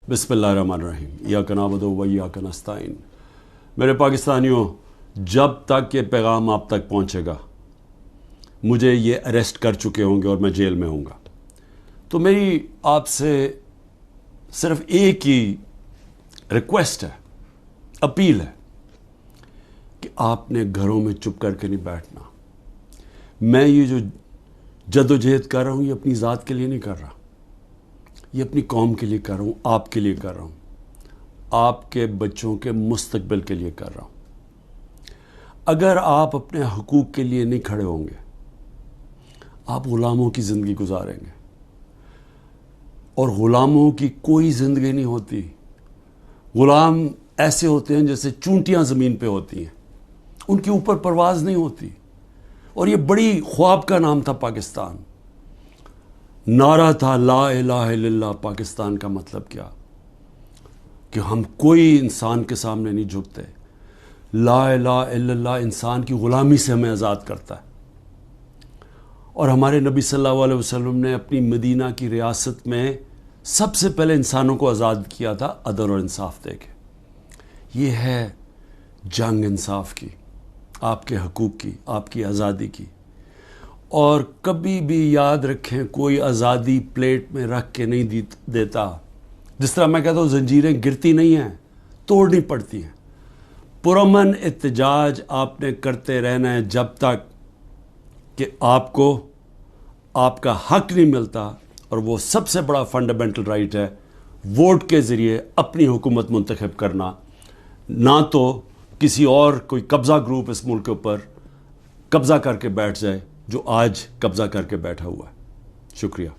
बिस्मिल्लाहिर्रहमानिर्रहीम। इय्याका नअबुदु व इय्याका नस्तईन। मेरे पाकिस्तानियों, जब तक ये पैगाम आप तक पहुँचेगा, मुझे ये अरेस्ट कर चुके होंगे और मैं जेल में हूँगा, तो मेरी आपसे सिर्फ एक ही रिक्वेस्ट है, अपील है कि आपने घरों में चुप करके नहीं बैठना। मैं ये जो जदोजहद कर रहा हूँ, ये अपनी ज़ात के लिए नहीं कर रहा, ये अपनी कौम के लिए कर रहा हूँ, आपके लिए कर रहा हूँ, आपके बच्चों के मुस्तकबिल के लिए कर रहा हूँ। अगर आप अपने हकूक़ के लिए नहीं खड़े होंगे, आप ग़ुलामों की ज़िंदगी गुजारेंगे, और ग़ुलामों की कोई ज़िंदगी नहीं होती। ग़ुलाम ऐसे होते हैं जैसे चूंटियाँ ज़मीन पे होती हैं, उनके ऊपर परवाज़ नहीं होती। और ये बड़ी ख्वाब का नाम था पाकिस्तान, नारा था ला इलाहा इल्लल्लाह। पाकिस्तान का मतलब क्या कि हम कोई इंसान के सामने नहीं झुकते। ला इलाहा इल्लल्लाह इंसान की ग़ुलामी से हमें आज़ाद करता है। और हमारे नबी सल्लल्लाहु अलैहि वसल्लम ने अपनी मदीना की रियासत में सबसे पहले इंसानों को आज़ाद किया था अदल और इंसाफ दे के। ये है जंग इंसाफ की, आपके हकूक़ की, आपकी आज़ादी की। और कभी भी याद रखें, कोई आज़ादी प्लेट में रख के नहीं देता। जिस तरह मैं कहता हूँ, जंजीरें गिरती नहीं हैं, तोड़नी पड़ती हैं। पुरअमन एहतजाज आपने करते रहना है जब तक कि आपको आपका हक नहीं मिलता। और वो सबसे बड़ा फंडामेंटल राइट है, वोट के ज़रिए अपनी हुकूमत मुंतखब करना, ना तो किसी और कोई कब्ज़ा ग्रुप इस मुल्क के ऊपर कब्ज़ा करके बैठ जाए जो आज कब्ज़ा करके बैठा हुआ है। शुक्रिया।